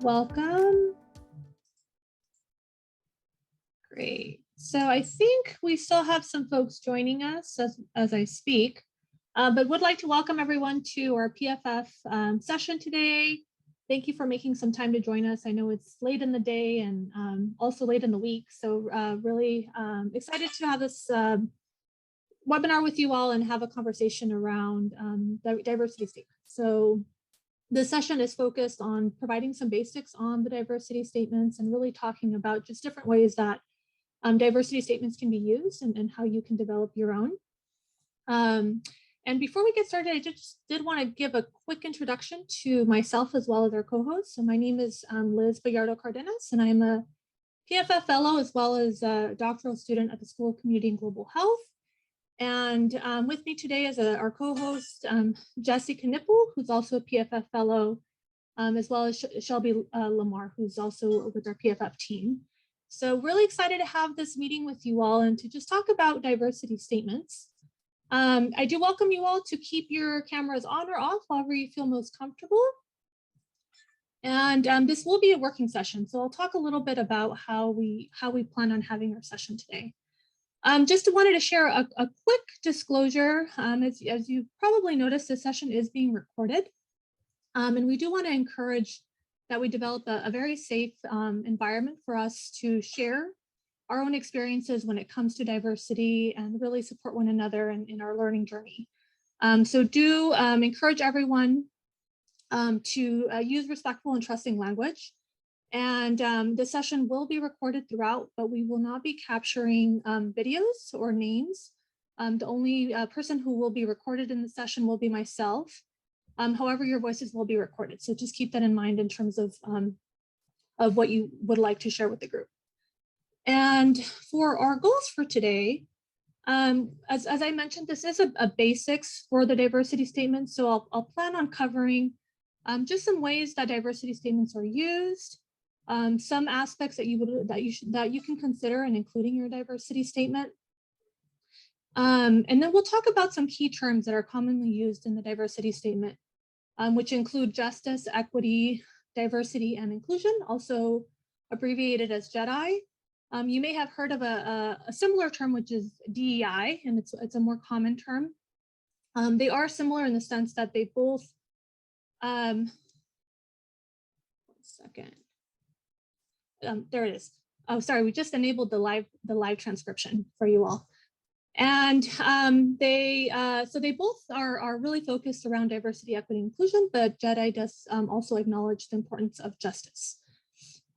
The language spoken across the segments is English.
Welcome. Great. So I think we still have some folks joining us as I speak, but would like to welcome everyone to our PFF session today. Thank you for making some time to join us. I know it's late in the day and also late in the week, so really excited to have this webinar with you all and have a conversation around diversity statement. So the session is focused on providing some basics on the diversity statements and really talking about just different ways that diversity statements can be used and how you can develop your own. And before we get started, I just did want to give a quick introduction to myself as well as our co-host. So my name is Liz Bayardo Cardenas, and I'm a PFF fellow as well as a doctoral student at the School of Community and Global Health. And with me today is our co-host, Jessi Knippel, who's also a PFF fellow, as well as Shelby Lamar, who's also with our PFF team. So really excited to have this meeting with you all and to just talk about diversity statements. I do welcome you all to keep your cameras on or off, however you feel most comfortable. And this will be a working session. So I'll talk a little bit about how we plan on having our session today. Just wanted to share a quick disclosure. As you probably noticed, this session is being recorded. And we do want to encourage that we develop a very safe environment for us to share our own experiences when it comes to diversity and really support one another in our learning journey. So do encourage everyone to use respectful and trusting language. And the session will be recorded throughout, but we will not be capturing videos or names. The only person who will be recorded in the session will be myself. However, your voices will be recorded. So just keep that in mind in terms of what you would like to share with the group. And for our goals for today, as I mentioned, this is a basics for the diversity statement. So I'll plan on covering just some ways that diversity statements are used, some aspects that you can consider in including your diversity statement. And then we'll talk about some key terms that are commonly used in the diversity statement, which include justice, equity, diversity, and inclusion, also abbreviated as JEDI. You may have heard of a similar term, which is DEI, and it's a more common term. They are similar in the sense that they both, one second. There it is. Oh, sorry, we just enabled the live transcription for you all. And so they both are really focused around diversity, equity, inclusion, but JEDI does also acknowledge the importance of justice.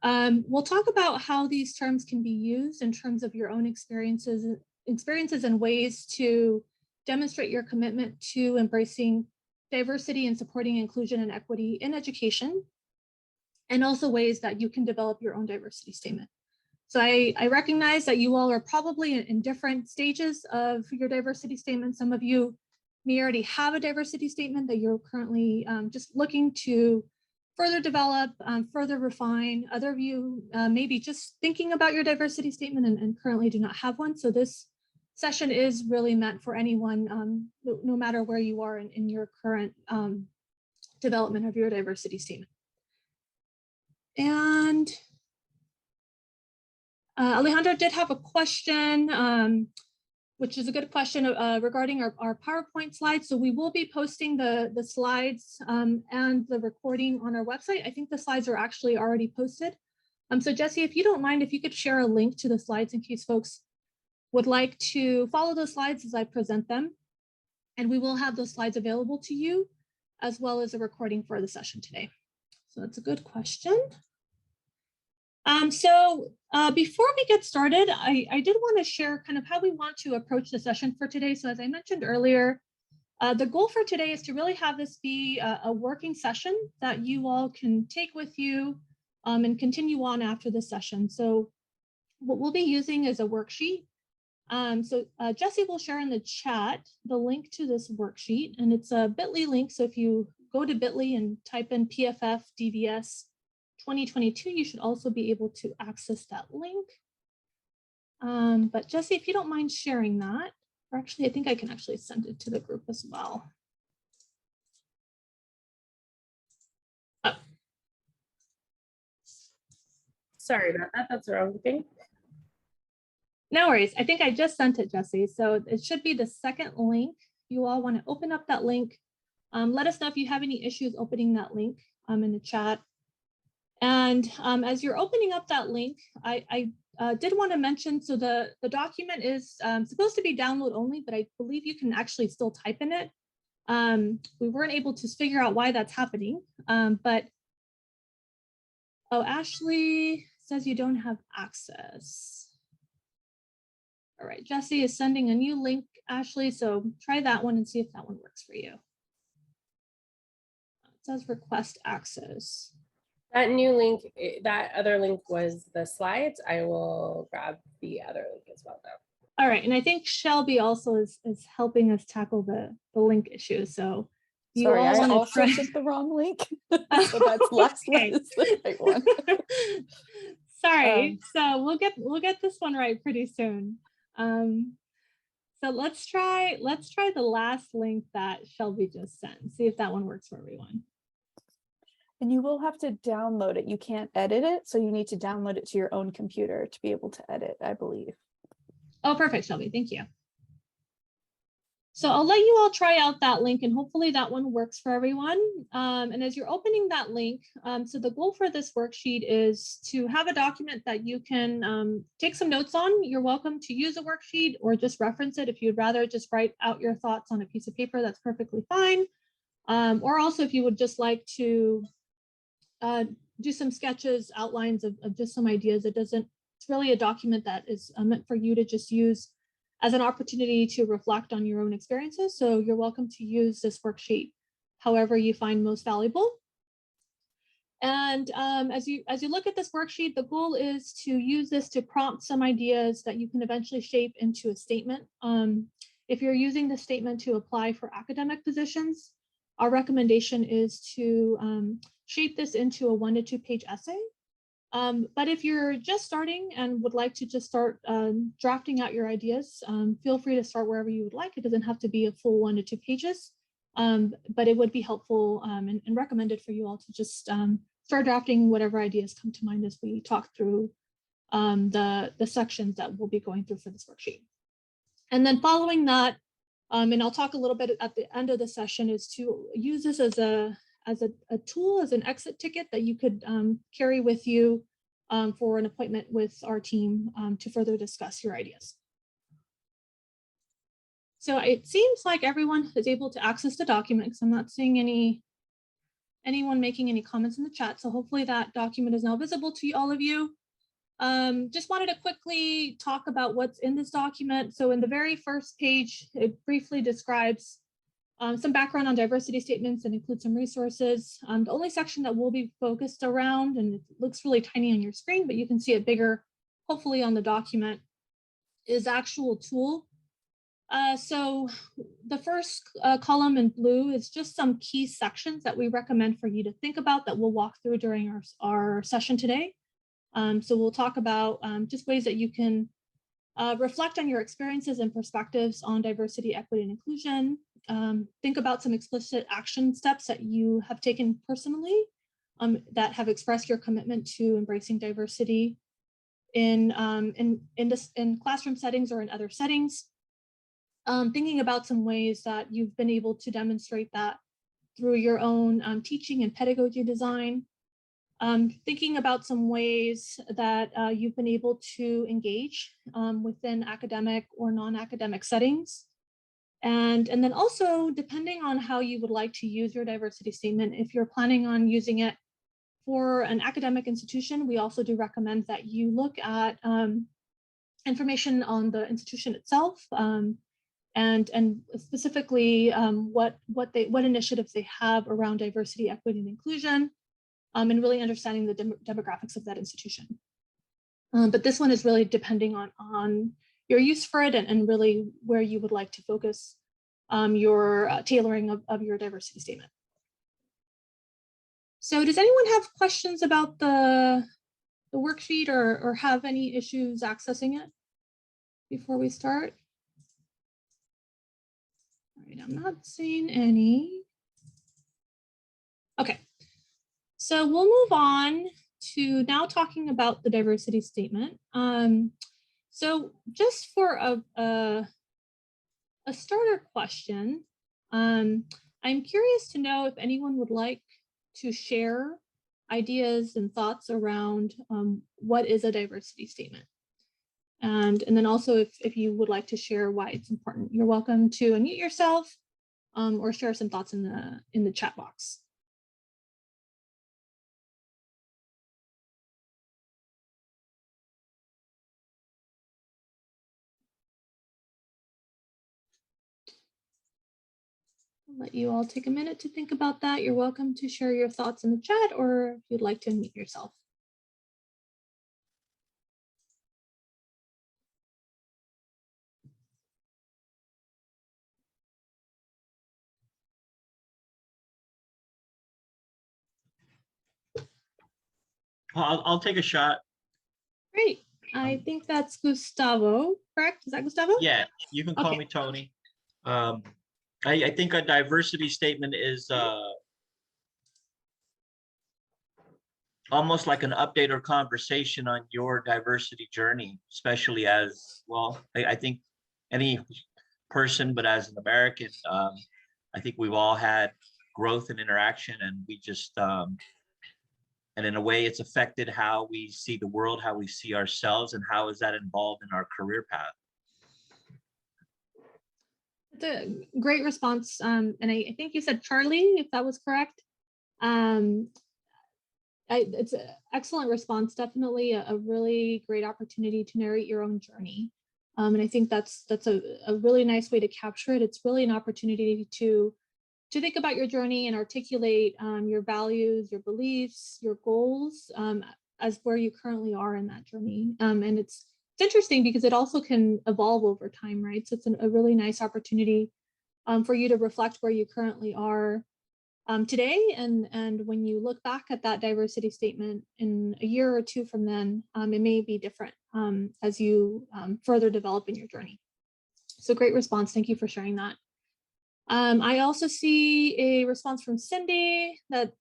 We'll talk about how these terms can be used in terms of your own experiences and ways to demonstrate your commitment to embracing diversity and supporting inclusion and equity in education, and also ways that you can develop your own diversity statement. So I recognize that you all are probably in different stages of your diversity statement. Some of you may already have a diversity statement that you're currently just looking to further develop, further refine. Other of you may be just thinking about your diversity statement and currently do not have one. So this session is really meant for anyone, no matter where you are in your current development of your diversity statement. And Alejandro did have a question, which is a good question regarding our PowerPoint slides. So we will be posting the slides and the recording on our website. I think the slides are actually already posted. So Jessi, if you don't mind, if you could share a link to the slides in case folks would like to follow the slides as I present them. And we will have those slides available to you as well as a recording for the session today. So that's a good question. Before we get started, I did want to share kind of how we want to approach the session for today. So as I mentioned earlier, the goal for today is to really have this be a working session that you all can take with you and continue on after the session. So what we'll be using is a worksheet. Jessi will share in the chat the link to this worksheet, and it's a bit.ly link. So if you go to bit.ly and type in PFF DVS 2022, you should also be able to access that link. But Jessi, if you don't mind sharing that, or actually, I think I can actually send it to the group as well. sorry about that. That's the wrong thing. No worries. I think I just sent it, Jessi. So it should be the second link. You all want to open up that link. Let us know if you have any issues opening that link in the chat. And as you're opening up that link, I did want to mention, so the document is supposed to be download only, but I believe you can actually still type in it. We weren't able to figure out why that's happening, but oh, Ashley says you don't have access. All right, Jessi is sending a new link, Ashley, so try that one and see if that one works for you. It says request access. That new link, that other link was the slides. I will grab the other link as well though. All right, and I think Shelby also is helping us tackle the link issue. So you sorry, all I also took the wrong link. So that's last one is the right one. Sorry. So we'll get this one right pretty soon. So let's try the last link that Shelby just sent. See if that one works for everyone. And you will have to download it. You can't edit it, so you need to download it to your own computer to be able to edit, I believe. Oh, perfect, Shelby. Thank you. So I'll let you all try out that link and hopefully that one works for everyone. And as you're opening that link, so the goal for this worksheet is to have a document that you can take some notes on. You're welcome to use a worksheet or just reference it. If you'd rather just write out your thoughts on a piece of paper, that's perfectly fine. Or also if you would just like to do some sketches, outlines of just some ideas. It's really a document that is meant for you to just use as an opportunity to reflect on your own experiences. So you're welcome to use this worksheet however you find most valuable. And as you look at this worksheet, the goal is to use this to prompt some ideas that you can eventually shape into a statement. If you're using the statement to apply for academic positions, our recommendation is to shape this into a 1 to 2 page essay. But if you're just starting and would like to just start drafting out your ideas, feel free to start wherever you would like. It doesn't have to be a full 1 to 2 pages, but it would be helpful and recommended for you all to just start drafting whatever ideas come to mind as we talk through the sections that we'll be going through for this worksheet. And then following that, and I'll talk a little bit at the end of the session, is to use this as a tool, as an exit ticket that you could carry with you for an appointment with our team to further discuss your ideas. So it seems like everyone is able to access the document because I'm not seeing anyone making any comments in the chat. So hopefully that document is now visible to all of you. Just wanted to quickly talk about what's in this document. So in the very first page, it briefly describes some background on diversity statements and includes some resources. The only section that will be focused around, and it looks really tiny on your screen, but you can see it bigger, hopefully on the document, is actual tool. So the first column in blue is just some key sections that we recommend for you to think about that we'll walk through during our session today. So we'll talk about just ways that you can reflect on your experiences and perspectives on diversity, equity, and inclusion. Think about some explicit action steps that you have taken personally that have expressed your commitment to embracing diversity in classroom settings or in other settings. Thinking about some ways that you've been able to demonstrate that through your own teaching and pedagogy design. Thinking about some ways that you've been able to engage within academic or non-academic settings. And then also, depending on how you would like to use your diversity statement, if you're planning on using it for an academic institution, we also do recommend that you look at information on the institution itself and specifically what initiatives they have around diversity, equity, and inclusion. And really understanding the demographics of that institution. But this one is really depending on your use for it and really where you would like to focus your tailoring of your diversity statement. So does anyone have questions about the worksheet or have any issues accessing it before we start? All right, I'm not seeing any. Okay. So we'll move on to now talking about the diversity statement. So just for a starter question, I'm curious to know if anyone would like to share ideas and thoughts around what is a diversity statement. And then also if you would like to share why it's important, you're welcome to unmute yourself or share some thoughts in the chat box. I'll let you all take a minute to think about that. You're welcome to share your thoughts in the chat, or if you'd like to unmute yourself. I'll take a shot. Great. I think that's Gustavo, correct? Is that Gustavo? Yeah, you can call Okay. me Tony. I think a diversity statement is almost like an update or conversation on your diversity journey, especially as, well, I think any person, but as an American, I think we've all had growth and interaction, and we just, and in a way it's affected how we see the world, how we see ourselves, and how is that involved in our career path. It's a great response. And I think you said Charlie, if that was correct. It's an excellent response, definitely a really great opportunity to narrate your own journey. And I think that's a really nice way to capture it. It's really an opportunity to think about your journey and articulate your values, your beliefs, your goals as where you currently are in that journey. And it's interesting because it also can evolve over time, right? So it's a really nice opportunity for you to reflect where you currently are today. And when you look back at that diversity statement in a year or two from then, it may be different as you further develop in your journey. So great response. Thank you for sharing that. I also see a response from Cindy that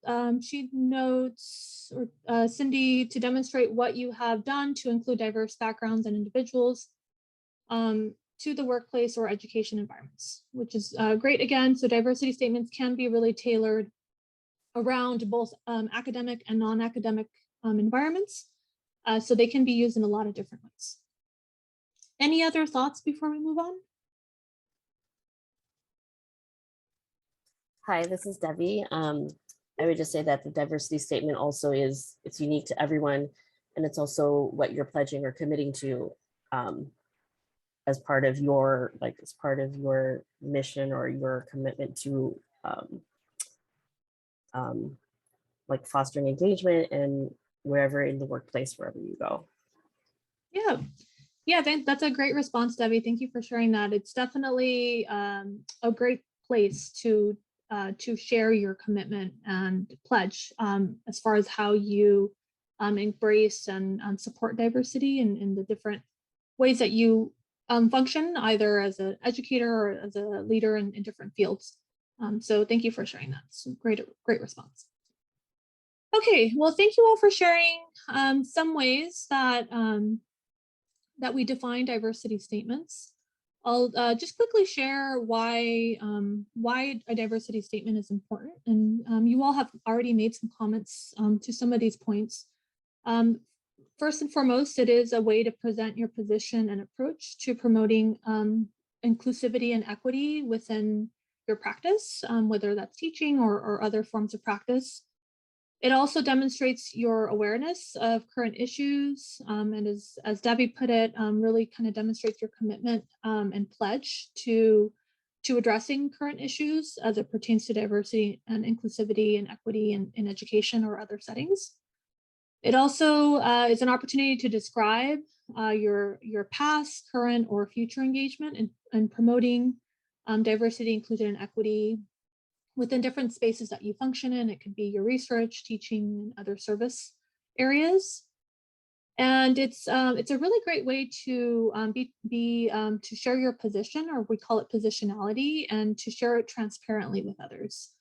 she notes, or Cindy, to demonstrate what you have done to include diverse backgrounds and individuals to the workplace or education environments, which is great again. So diversity statements can be really tailored around both academic and non-academic environments. So they can be used in a lot of different ways. Any other thoughts before we move on? Hi, this is Debbie. I would just say that the diversity statement also it's unique to everyone, and it's also what you're pledging or committing to as part of your mission or your commitment to like fostering engagement and wherever in the workplace, wherever you go. Yeah, that's a great response, Debbie. Thank you for sharing that. It's definitely a great place to share your commitment and pledge as far as how you embrace and support diversity in the different ways that you function, either as an educator or as a leader in different fields. So thank you for sharing that. It's a great response. Okay, well, thank you all for sharing some ways that that we define diversity statements. I'll just quickly share why a diversity statement is important. And you all have already made some comments to some of these points. First and foremost, it is a way to present your position and approach to promoting inclusivity and equity within your practice, whether that's teaching or other forms of practice. It also demonstrates your awareness of current issues, and as Debbie put it, really kind of demonstrates your commitment and pledge to addressing current issues as it pertains to diversity and inclusivity and equity in education or other settings. It also is an opportunity to describe your past, current, or future engagement in promoting diversity, inclusion, and equity within different spaces that you function in. It could be your research, teaching, and other service areas. And it's a really great way to to share your position, or we call it positionality, and to share it transparently with others.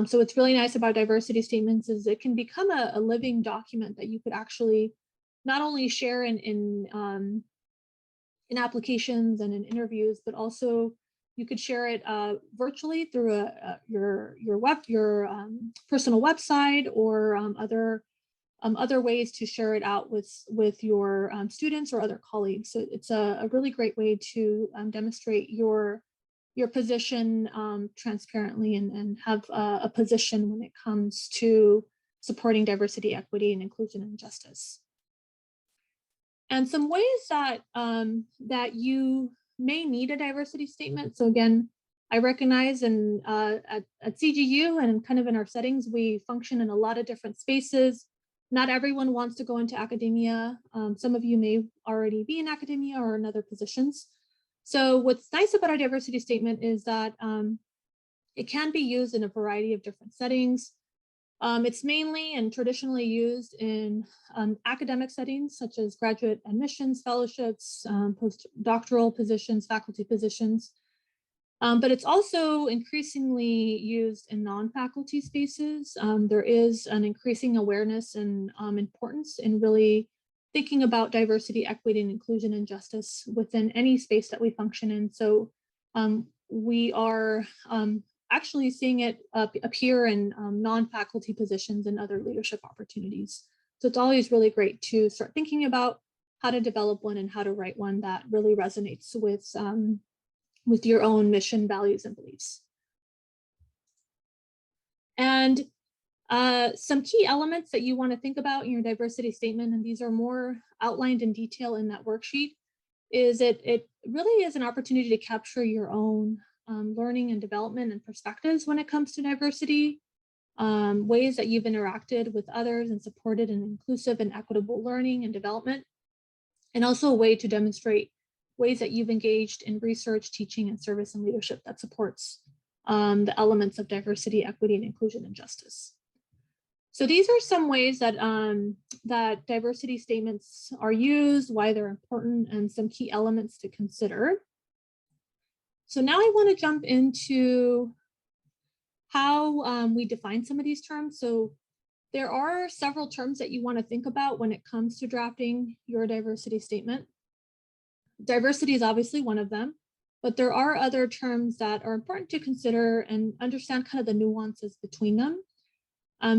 So what's really nice about diversity statements is it can become a living document that you could actually not only share in applications and in interviews, but also you could share it virtually through your personal website or other ways to share it out with your students or other colleagues. So it's a really great way to demonstrate your position transparently and have a position when it comes to supporting diversity, equity, and inclusion and justice. And some ways that that you may need a diversity statement. So again, I recognize at CGU and kind of in our settings, we function in a lot of different spaces. Not everyone wants to go into academia. Some of you may already be in academia or in other positions. So what's nice about our diversity statement is that it can be used in a variety of different settings. It's mainly and traditionally used in academic settings, such as graduate admissions, fellowships, postdoctoral positions, faculty positions. But it's also increasingly used in non-faculty spaces. There is an increasing awareness and importance in really thinking about diversity, equity, and inclusion and justice within any space that we function in. So we are actually seeing it appear in non-faculty positions and other leadership opportunities. So it's always really great to start thinking about how to develop one and how to write one that really resonates with your own mission, values, and beliefs. And some key elements that you want to think about in your diversity statement, and these are more outlined in detail in that worksheet, is it really is an opportunity to capture your own learning and development and perspectives when it comes to diversity, ways that you've interacted with others and supported an inclusive and equitable learning and development, and also a way to demonstrate ways that you've engaged in research, teaching, and service and leadership that supports the elements of diversity, equity, and inclusion and justice. So these are some ways that, that diversity statements are used, why they're important, and some key elements to consider. So now I want to jump into how we define some of these terms. So there are several terms that you want to think about when it comes to drafting your diversity statement. Diversity is obviously one of them, but there are other terms that are important to consider and understand kind of the nuances between them.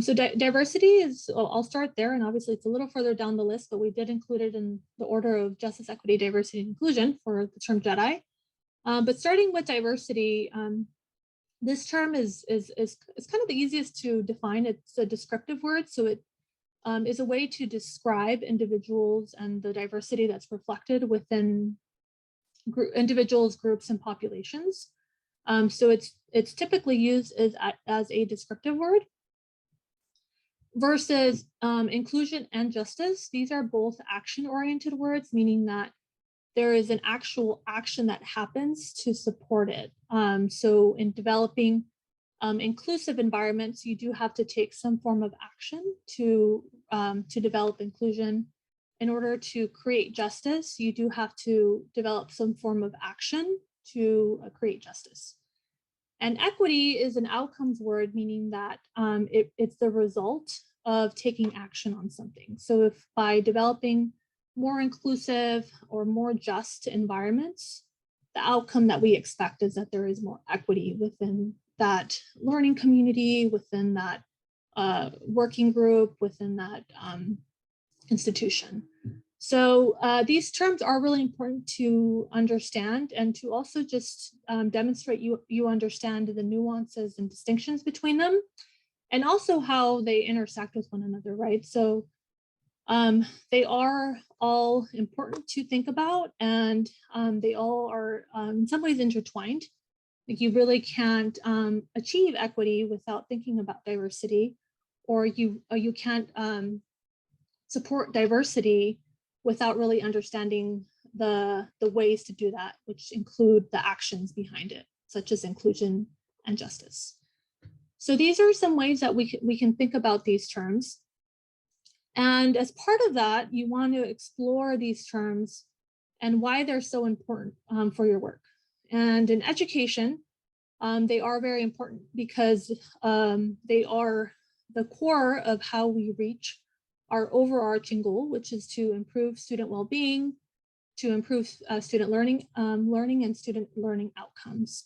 So diversity is, I'll start there, and obviously it's a little further down the list, but we did include it in the order of justice, equity, diversity, and inclusion for the term JEDI. But starting with diversity, this term is kind of the easiest to define. It's a descriptive word, so it is a way to describe individuals and the diversity that's reflected within individuals, groups, and populations. So it's typically used as a descriptive word. Versus inclusion and justice, these are both action-oriented words, meaning that there is an actual action that happens to support it. So in developing inclusive environments, you do have to take some form of action to develop inclusion. In order to create justice, you do have to develop some form of action to create justice. And equity is an outcomes word, meaning that it's the result of taking action on something. So if by developing more inclusive or more just environments, the outcome that we expect is that there is more equity within that learning community, within that working group, within that institution. So these terms are really important to understand and to also just demonstrate you understand the nuances and distinctions between them, and also how they intersect with one another, right? So they are all important to think about, and they all are in some ways intertwined. Like you really can't achieve equity without thinking about diversity, or you can't support diversity without really understanding the ways to do that, which include the actions behind it, such as inclusion and justice. So these are some ways that we can think about these terms. And as part of that, you want to explore these terms and why they're so important for your work. And in education, They are very important because they are the core of how we reach our overarching goal, which is to improve student well-being, to improve student learning and student learning outcomes.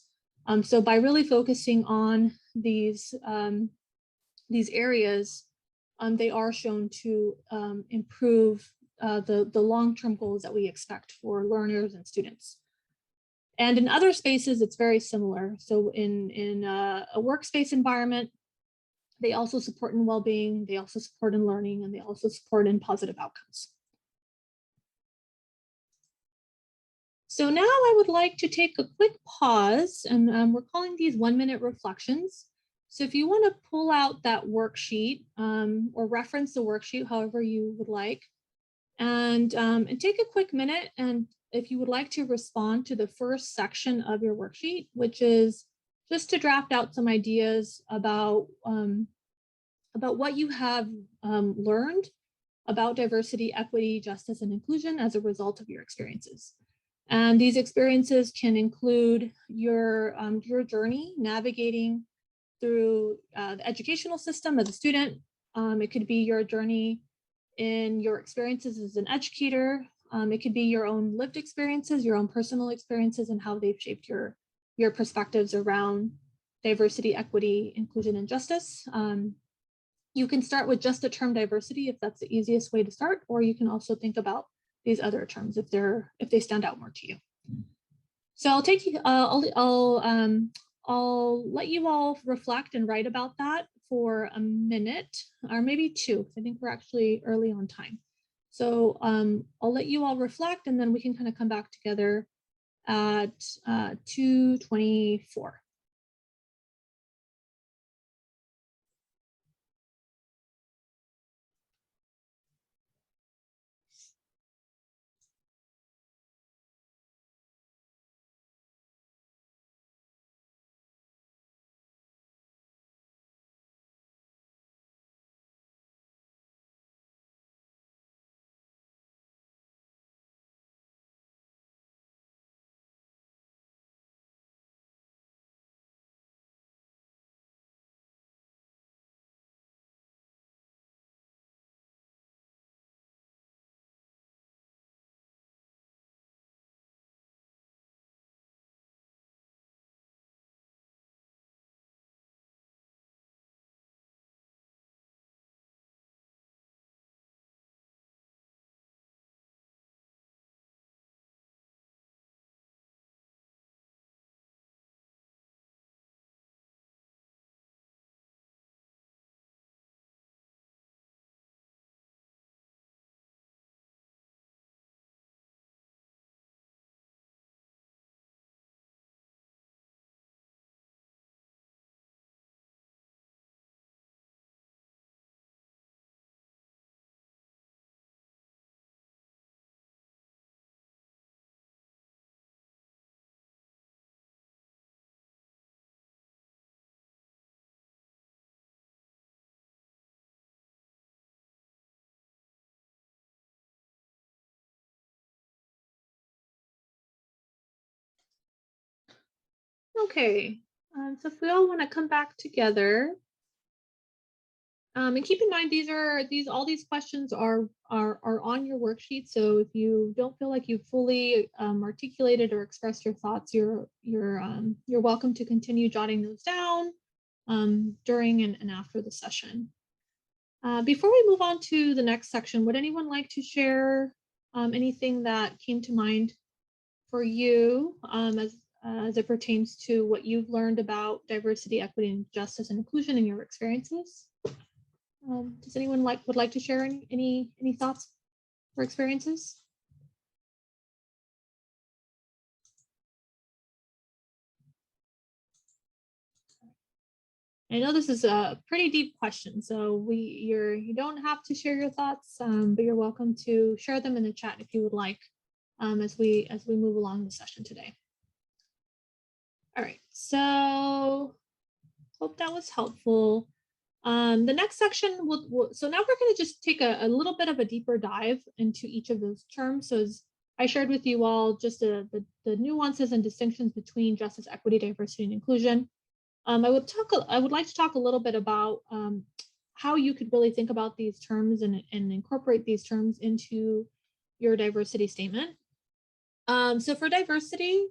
So by really focusing on these areas, they are shown to improve the long-term goals that we expect for learners and students. And in other spaces, it's very similar. So in a workspace environment, they also support in well-being, they also support in learning, and they also support in positive outcomes. So now I would like to take a quick pause, and we're calling these 1-minute reflections. So if you want to pull out that worksheet or reference the worksheet, however you would like, and take a quick minute, and if you would like to respond to the first section of your worksheet, which is just to draft out some ideas about what you have learned about diversity, equity, justice, and inclusion as a result of your experiences. And these experiences can include your journey navigating through the educational system as a student. It could be your journey in your experiences as an educator. It could be your own lived experiences, your own personal experiences, and how they've shaped your perspectives around diversity, equity, inclusion, and justice. You can start with just the term diversity if that's the easiest way to start, or you can also think about these other terms if they stand out more to you. So I'll take you. I'll let you all reflect and write about that for a minute or maybe two. I think we're actually early on time. So I'll let you all reflect, and then we can kind of come back together at 2:24. Okay, so if we all want to come back together, and keep in mind all these questions are on your worksheet. So if you don't feel like you've fully articulated or expressed your thoughts, you're welcome to continue jotting those down during and after the session. Before we move on to the next section, would anyone like to share anything that came to mind for you as it pertains to what you've learned about diversity, equity, and justice and inclusion in your experiences? Does anyone would like to share any thoughts or experiences? I know this is a pretty deep question, so you don't have to share your thoughts, but you're welcome to share them in the chat if you would like, as we move along the session today. All right, so hope that was helpful. The next section so now we're going to just take a little bit of a deeper dive into each of those terms. So I shared with you all just the nuances and distinctions between justice, equity, diversity, and inclusion. I would like to talk a little bit about how you could really think about these terms and incorporate these terms into your diversity statement. So for diversity,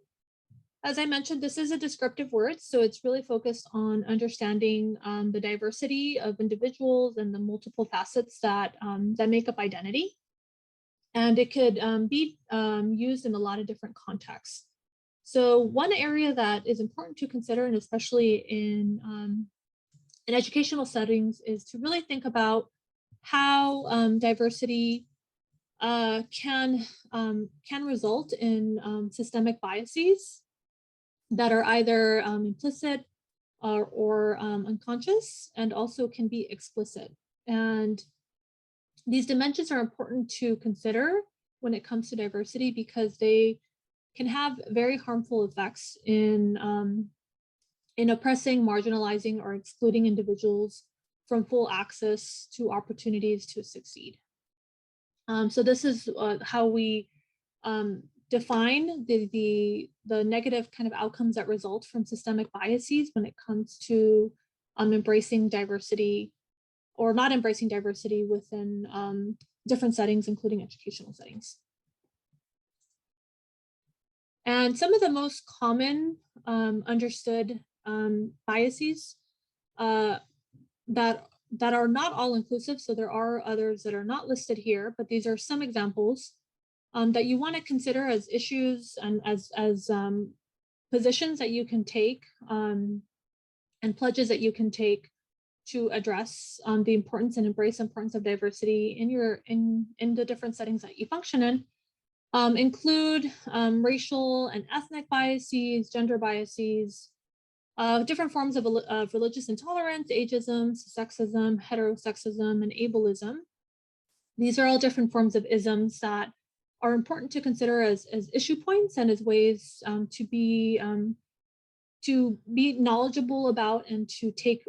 as I mentioned, this is a descriptive word, so it's really focused on understanding the diversity of individuals and the multiple facets that make up identity. And it could be used in a lot of different contexts. So one area that is important to consider, and especially in educational settings, is to really think about how diversity can result in systemic biases that are either implicit or unconscious, and also can be explicit. And these dimensions are important to consider when it comes to diversity because they can have very harmful effects in oppressing, marginalizing, or excluding individuals from full access to opportunities to succeed. So this is how we define the negative kind of outcomes that result from systemic biases when it comes to embracing diversity or not embracing diversity within different settings, including educational settings. And some of the most common understood biases that are not all inclusive, so there are others that are not listed here, but these are some examples that you want to consider as issues and as positions that you can take and pledges that you can take to address the importance and embrace importance of diversity in the different settings that you function in. Include racial and ethnic biases, gender biases, different forms of religious intolerance, ageism, sexism, heterosexism, and ableism. These are all different forms of isms that are important to consider as issue points and as ways to be knowledgeable about and to take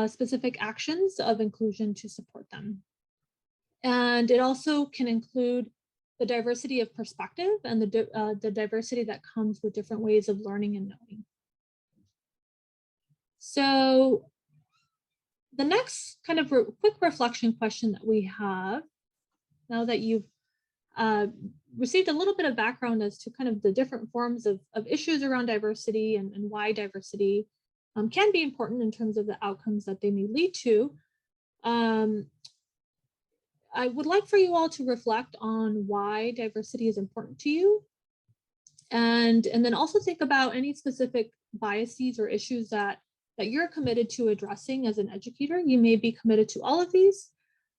specific actions of inclusion to support them. And it also can include the diversity of perspective and the diversity that comes with different ways of learning and knowing. So the next kind of quick reflection question that we have, now that you've received a little bit of background as to kind of the different forms of issues around diversity and why diversity can be important in terms of the outcomes that they may lead to, I would like for you all to reflect on why diversity is important to you. And then also think about any specific biases or issues that you're committed to addressing as an educator. You may be committed to all of these,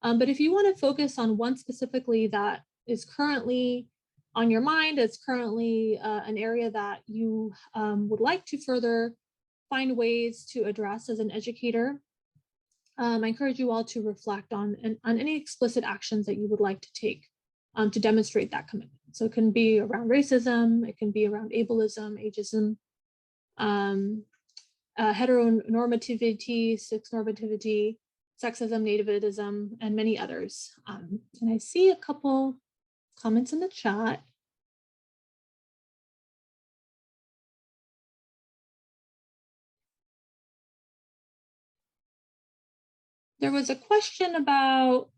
but if you want to focus on one specifically that is currently on your mind, is currently an area that you would like to further find ways to address as an educator, I encourage you all to reflect on any explicit actions that you would like to take to demonstrate that commitment. So it can be around racism, it can be around ableism, ageism, heteronormativity, cisnormativity, sexism, nativism, and many others. And I see a couple comments in the chat. There was a question about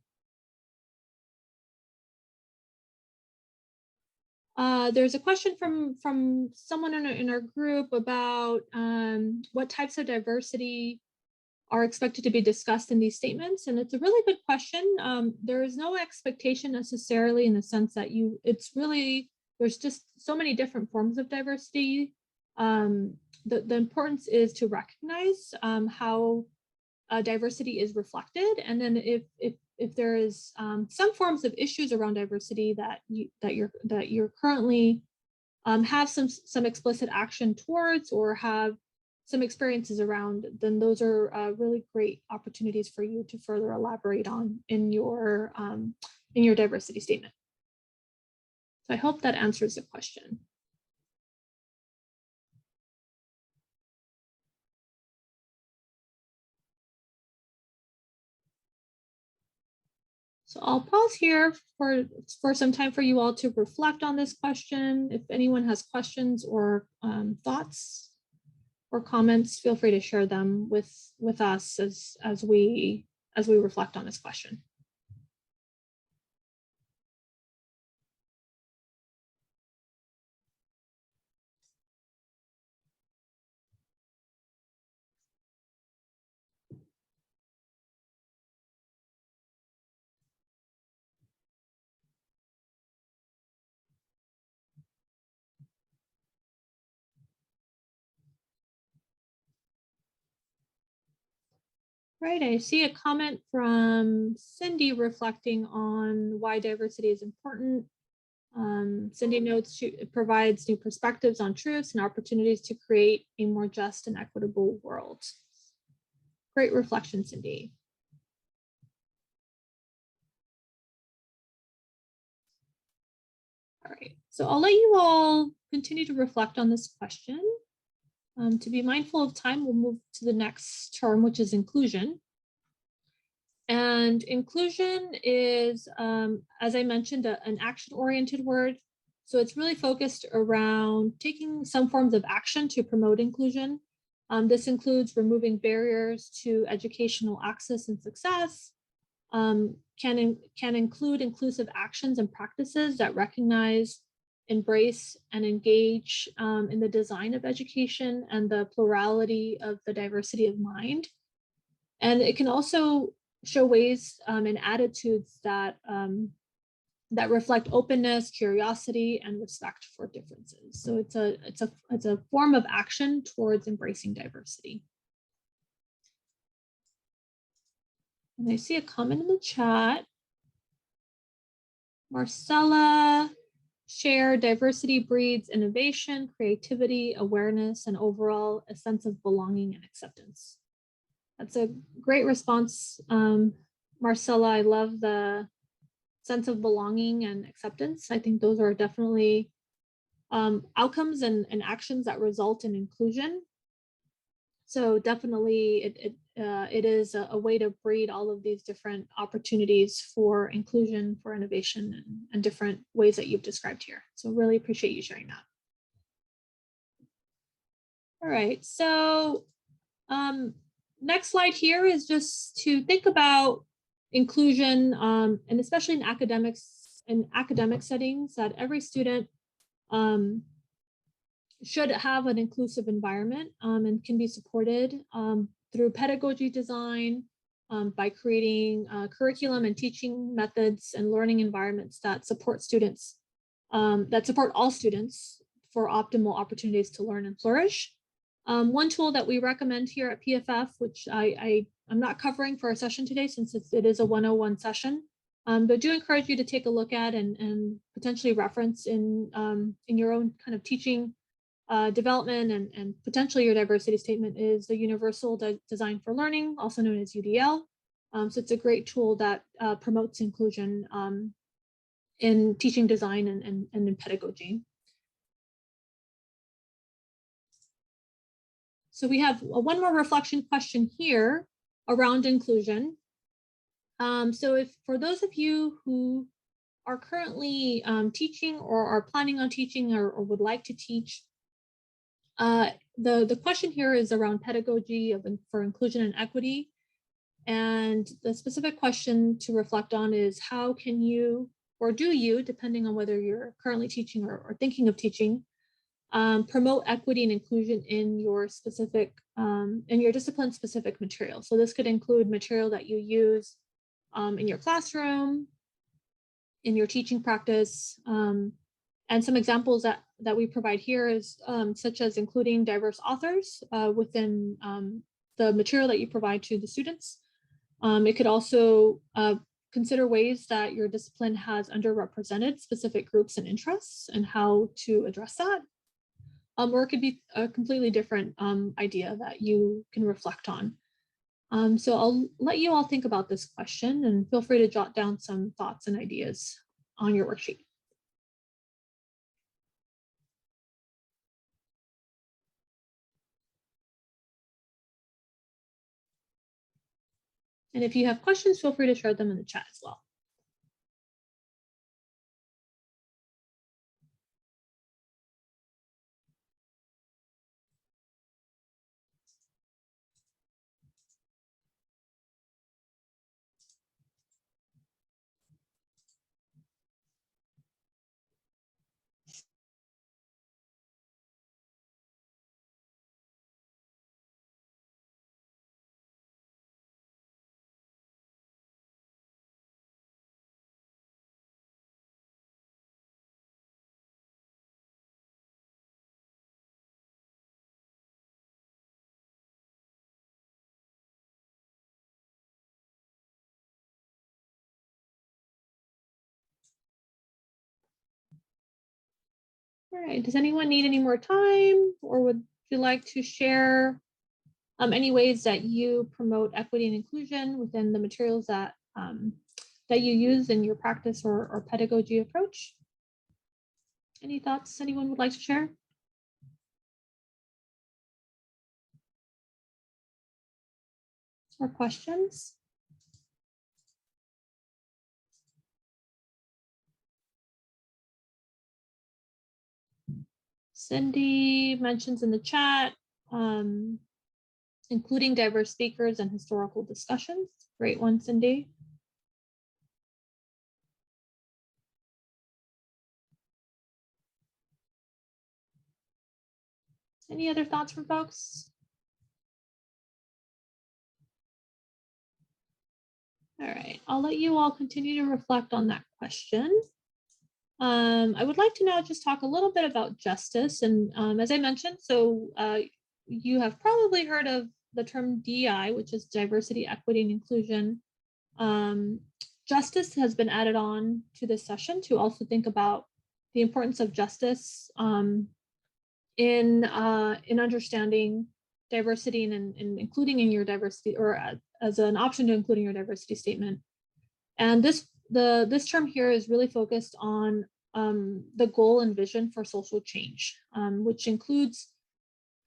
there's a question from someone in our group about what types of diversity are expected to be discussed in these statements. And it's a really good question. There is no expectation necessarily in the sense that there's just so many different forms of diversity. The importance is to recognize how diversity is reflected. And then if there is some forms of issues around diversity that you're currently have some explicit action towards or have some experiences around, then those are really great opportunities for you to further elaborate on in your diversity statement. So I hope that answers the question. So I'll pause here for some time for you all to reflect on this question. If anyone has questions or thoughts or comments, feel free to share them with us as we reflect on this question. Right, I see a comment from Cindy reflecting on why diversity is important. Cindy notes it provides new perspectives on truths and opportunities to create a more just and equitable world. Great reflection, Cindy. All right, so I'll let you all continue to reflect on this question. To be mindful of time, we'll move to the next term, which is inclusion. And inclusion is, as I mentioned, an action-oriented word. So it's really focused around taking some forms of action to promote inclusion. This includes removing barriers to educational access and success, can include inclusive actions and practices that recognize, embrace, and engage in the design of education and the plurality of the diversity of mind. And it can also show ways and attitudes that that reflect openness, curiosity, and respect for differences. So it's a form of action towards embracing diversity. And I see a comment in the chat. Marcella shared, diversity breeds innovation, creativity, awareness, and overall a sense of belonging and acceptance. That's a great response, Marcella. I love the sense of belonging and acceptance. I think those are definitely outcomes and actions that result in inclusion. So definitely it is a way to breed all of these different opportunities for inclusion, for innovation, and different ways that you've described here. So really appreciate you sharing that. All right, so next slide here is just to think about inclusion, and especially in academic settings, that every student should have an inclusive environment and can be supported through pedagogy design, by creating curriculum and teaching methods and learning environments that support students, that support all students for optimal opportunities to learn and flourish. One tool that we recommend here at PFF, which I'm not covering for our session today since it is a 101 session, but do encourage you to take a look at and potentially reference in your own kind of teaching development and potentially your diversity statement, is the Universal Design for Learning, also known as UDL. So it's a great tool that promotes inclusion in teaching design and in pedagogy. So we have one more reflection question here around inclusion. So if for those of you who are currently teaching or are planning on teaching or would like to teach, the question here is around pedagogy for inclusion and equity. And the specific question to reflect on is, how can you, or do you, depending on whether you're currently teaching or thinking of teaching, promote equity and inclusion in your specific, in your discipline-specific material. So this could include material that you use in your classroom, in your teaching practice, and some examples that we provide here is such as including diverse authors within the material that you provide to the students. It could also consider ways that your discipline has underrepresented specific groups and interests and how to address that. Or it could be a completely different idea that you can reflect on. So I'll let you all think about this question and feel free to jot down some thoughts and ideas on your worksheet. And if you have questions, feel free to share them in the chat as well. All right, does anyone need any more time, or would you like to share any ways that you promote equity and inclusion within the materials that that you use in your practice or pedagogy approach? Any thoughts anyone would like to share? Or questions? Cindy mentions in the chat, including diverse speakers and historical discussions. Great one, Cindy. Any other thoughts from folks? All right, I'll let you all continue to reflect on that question. I would like to now just talk a little bit about justice. And as I mentioned, so you have probably heard of the term DEI, which is diversity, equity, and inclusion. Justice has been added on to this session to also think about the importance of justice in understanding diversity and including in your diversity, or as an option to including your diversity statement. And this term here is really focused on the goal and vision for social change, which includes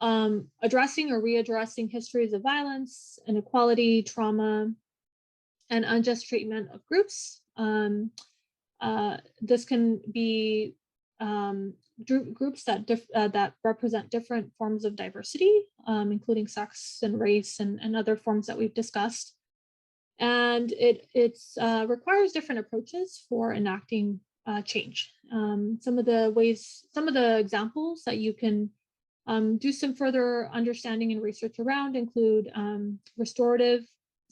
addressing or readdressing histories of violence, inequality, trauma, and unjust treatment of groups. This can be groups that represent different forms of diversity, including sex and race and other forms that we've discussed. And it requires different approaches for enacting change. Some of the examples that you can do some further understanding and research around include restorative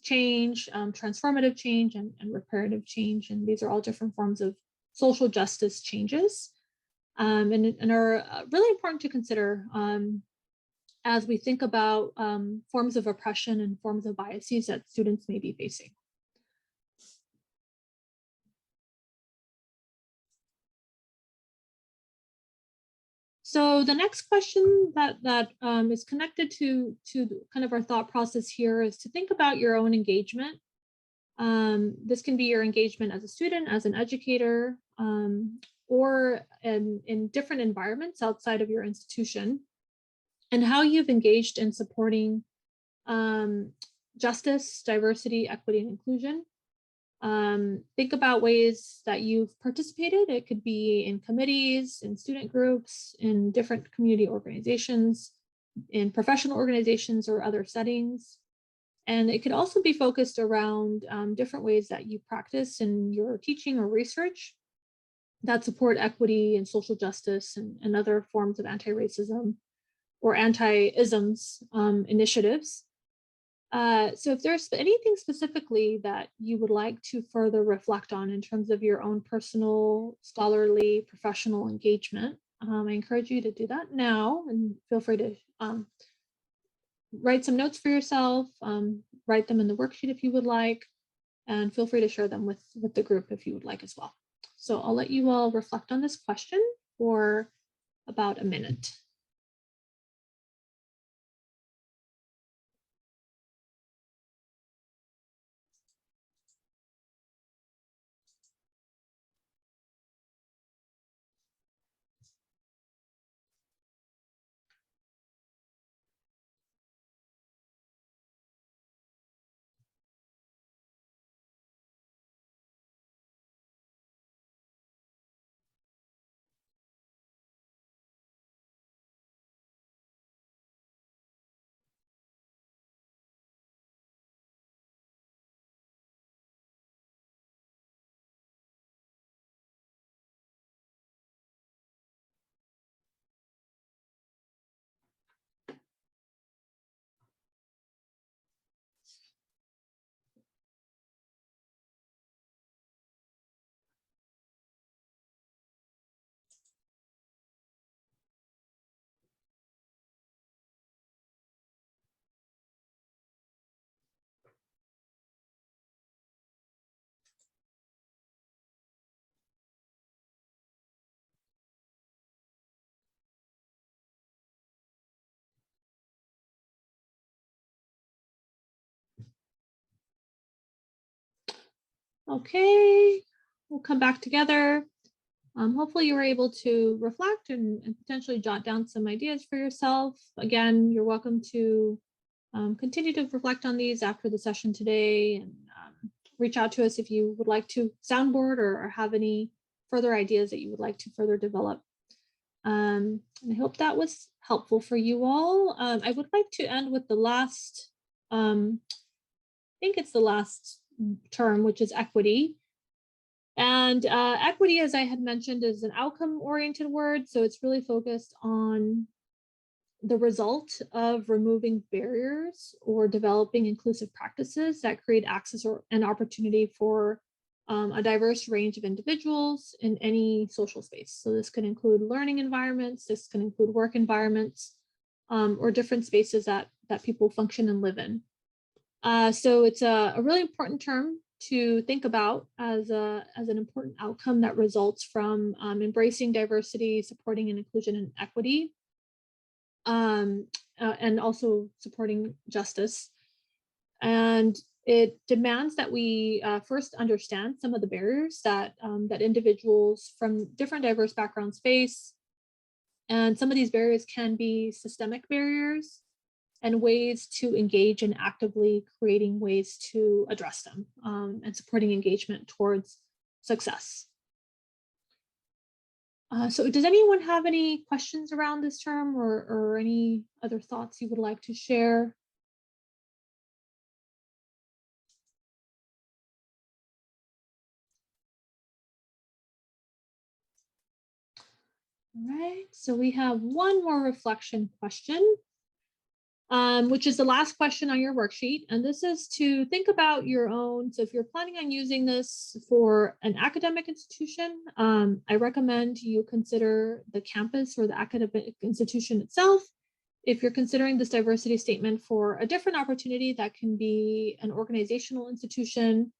change, transformative change, and reparative change. And these are all different forms of social justice changes, and are really important to consider as we think about forms of oppression and forms of biases that students may be facing. So the next question that is connected to kind of our thought process here is to think about your own engagement. This can be your engagement as a student, as an educator, or in different environments outside of your institution, and how you've engaged in supporting justice, diversity, equity, and inclusion. Think about ways that you've participated. It could be in committees, in student groups, in different community organizations, in professional organizations or other settings. And it could also be focused around different ways that you practice in your teaching or research that support equity and social justice and other forms of anti-racism or anti-isms initiatives. So if there's anything specifically that you would like to further reflect on in terms of your own personal, scholarly, professional engagement, I encourage you to do that now, and feel free to write some notes for yourself, write them in the worksheet if you would like, and feel free to share them with the group if you would like as well. So I'll let you all reflect on this question for about a minute. Okay, we'll come back together. Hopefully you were able to reflect and potentially jot down some ideas for yourself. Again, you're welcome to continue to reflect on these after the session today, and reach out to us if you would like to soundboard or have any further ideas that you would like to further develop. And I hope that was helpful for you all. I would like to end with the last, I think it's the last term, which is equity. And equity, as I had mentioned, is an outcome-oriented word. So it's really focused on the result of removing barriers or developing inclusive practices that create access or an opportunity for a diverse range of individuals in any social space. So this can include learning environments, this can include work environments, or different spaces that people function and live in. So it's a really important term to think about as an important outcome that results from embracing diversity, supporting and inclusion and equity, and also supporting justice. And it demands that we first understand some of the barriers that that individuals from different diverse backgrounds face. And some of these barriers can be systemic barriers and ways to engage in actively creating ways to address them, and supporting engagement towards success. So does anyone have any questions around this term, or any other thoughts you would like to share? All right, so we have one more reflection question, which is the last question on your worksheet. And this is to think about your own. So if you're planning on using this for an academic institution, I recommend you consider the campus or the academic institution itself. If you're considering this diversity statement for a different opportunity, that can be an organizational institution,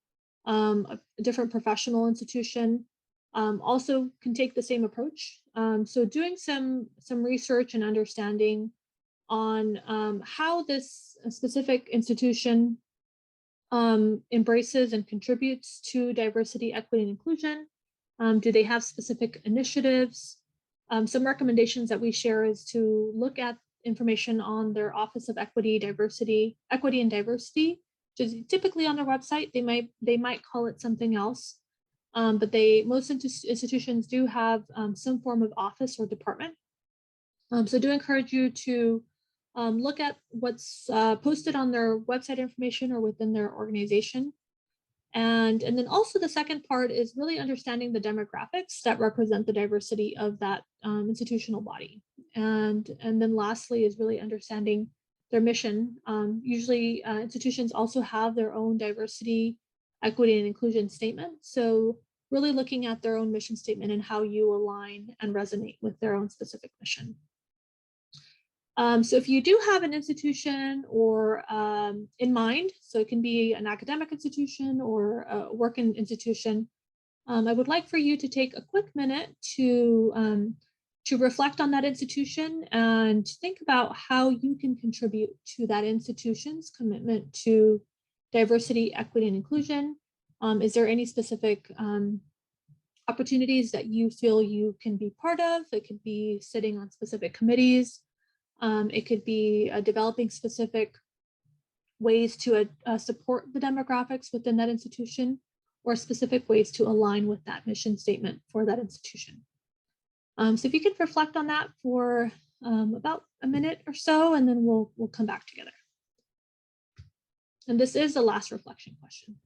a different professional institution, also can take the same approach. So doing some research and understanding on how this specific institution embraces and contributes to diversity, equity, and inclusion. Do they have specific initiatives? Some recommendations that we share is to look at information on their Office of Equity and Diversity, which is typically on their website. They might call it something else, but most institutions do have some form of office or department. So do encourage you to look at what's posted on their website information or within their organization. And then also the second part is really understanding the demographics that represent the diversity of that institutional body. And then lastly is really understanding their mission. Usually institutions also have their own diversity, equity, and inclusion statement. So really looking at their own mission statement and how you align and resonate with their own specific mission. So if you do have an institution or in mind, so it can be an academic institution or a working institution, I would like for you to take a quick minute to reflect on that institution and think about how you can contribute to that institution's commitment to diversity, equity, and inclusion. Is there any specific opportunities that you feel you can be part of? It could be sitting on specific committees. It could be developing specific ways to support the demographics within that institution, or specific ways to align with that mission statement for that institution. So if you could reflect on that for about a minute or so, and then we'll come back together. And this is the last reflection question.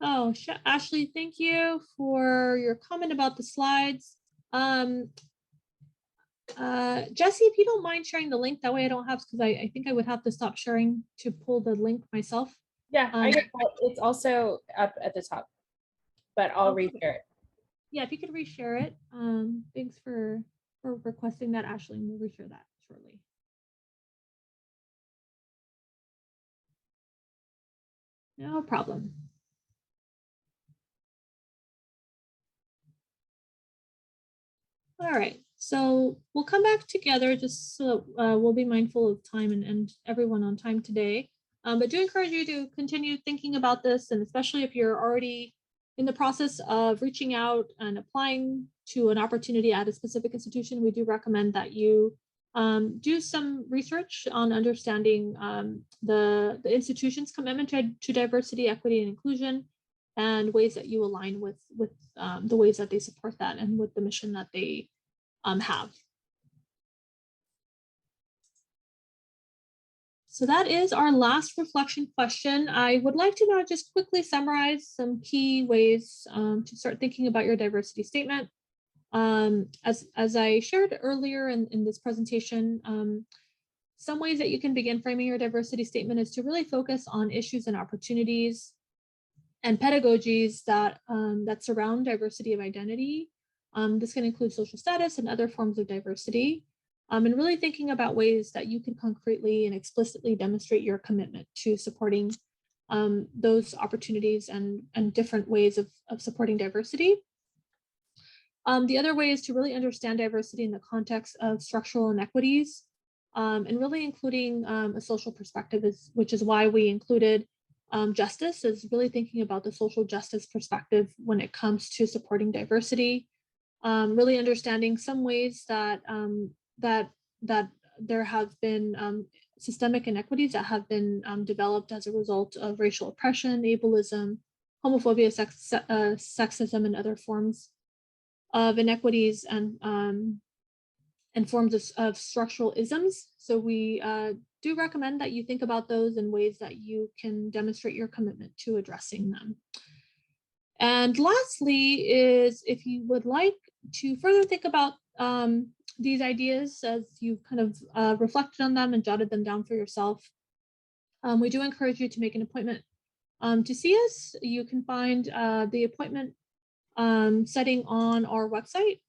Oh, Ashley, thank you for your comment about the slides. Jessi, if you don't mind sharing the link, that way I don't have, because I think I would have to stop sharing to pull the link myself. Yeah, it's also up at the top, but I'll Okay. reshare it. Yeah, if you could reshare it. Thanks for requesting that, Ashley. We'll reshare that shortly. No problem. All right, so we'll come back together just so we'll be mindful of time and everyone on time today. But do encourage you to continue thinking about this, and especially if you're already in the process of reaching out and applying to an opportunity at a specific institution, we do recommend that you do some research on understanding the institution's commitment to diversity, equity, and inclusion, and ways that you align with the ways that they support that and with the mission that they have. So that is our last reflection question. I would like to now just quickly summarize some key ways to start thinking about your diversity statement. As I shared earlier in this presentation, some ways that you can begin framing your diversity statement is to really focus on issues and opportunities and pedagogies that, that surround diversity of identity. This can include social status and other forms of diversity. And really thinking about ways that you can concretely and explicitly demonstrate your commitment to supporting those opportunities and different ways of supporting diversity. The other way is to really understand diversity in the context of structural inequities, and really including a social perspective, which is why we included justice, is really thinking about the social justice perspective when it comes to supporting diversity. Really understanding some ways that that there have been systemic inequities that have been developed as a result of racial oppression, ableism, homophobia, sexism, and other forms of inequities and forms of structural isms. So we do recommend that you think about those in ways that you can demonstrate your commitment to addressing them. And lastly is, if you would like to further think about these ideas as you've kind of reflected on them and jotted them down for yourself, we do encourage you to make an appointment to see us. You can find the appointment setting on our website.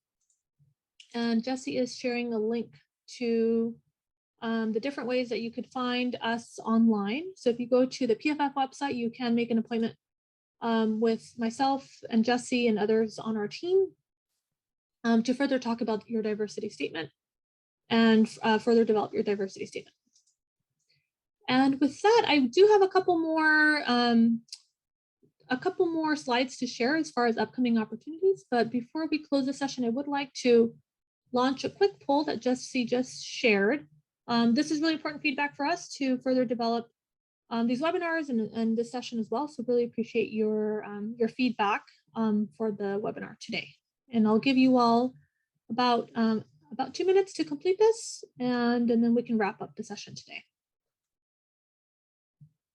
And Jessi is sharing a link to the different ways that you could find us online. So if you go to the PFF website, you can make an appointment with myself and Jessi and others on our team to further talk about your diversity statement and further develop your diversity statement. And with that, I do have a couple more slides to share as far as upcoming opportunities. But before we close the session, I would like to launch a quick poll that Jessi just shared. This is really important feedback for us to further develop these webinars and this session as well. So really appreciate your feedback for the webinar today. And I'll give you all about 2 minutes to complete this, and then we can wrap up the session today.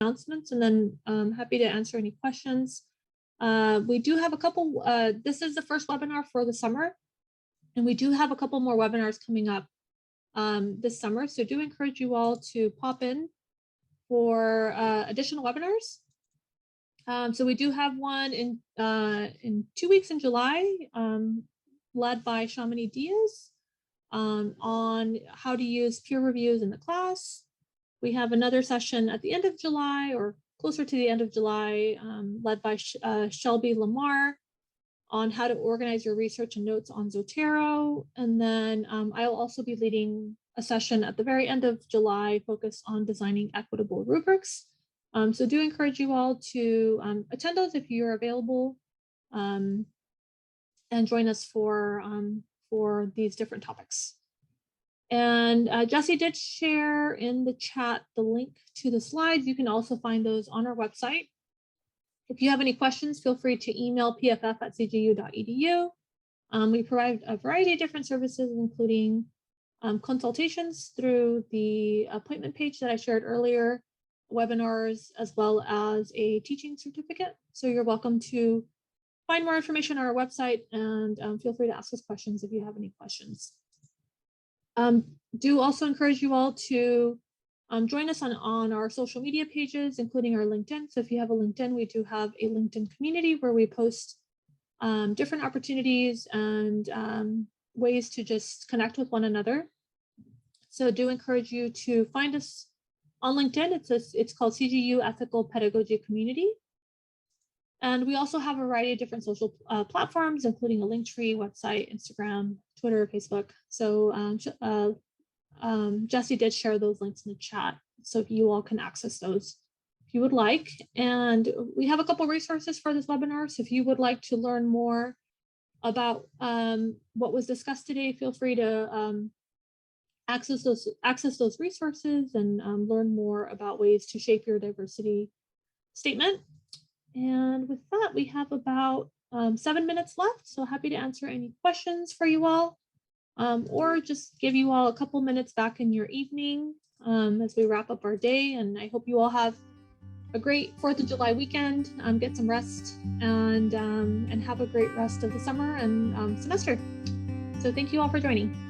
Announcements, and then I'm happy to answer any questions. We do have a couple, this is the first webinar for the summer, and we do have a couple more webinars coming up this summer. So do encourage you all to pop in for additional webinars. So we do have one in 2 weeks in July, led by Shamini Diaz, on how to use peer reviews in the class. We have another session at the end of July, or closer to the end of July, led by Shelby Lamar, on how to organize your research and notes on Zotero. And then I'll also be leading a session at the very end of July focused on designing equitable rubrics. So do encourage you all to attend those if you're available, and join us for these different topics. And Jessi did share in the chat the link to the slides. You can also find those on our website. If you have any questions, feel free to email pff@cgu.edu. We provide a variety of different services, including consultations through the appointment page that I shared earlier, webinars, as well as a teaching certificate. So you're welcome to find more information on our website, and feel free to ask us questions if you have any questions. Do also encourage you all to join us on our social media pages, including our LinkedIn. So if you have a LinkedIn, we do have a LinkedIn community where we post different opportunities and ways to just connect with one another. So do encourage you to find us on LinkedIn. It's called CGU Ethical Pedagogy Community. And we also have a variety of different social platforms, including a Linktree website, Instagram, Twitter, Facebook. So Jessi did share those links in the chat, so you all can access those if you would like. And we have a couple resources for this webinar. So if you would like to learn more about what was discussed today, feel free to access those resources and learn more about ways to shape your diversity statement. And with that, we have about 7 minutes left. So happy to answer any questions for you all, or just give you all a couple minutes back in your evening as we wrap up our day. And I hope you all have a great 4th of July weekend, get some rest, and have a great rest of the summer and semester. So thank you all for joining.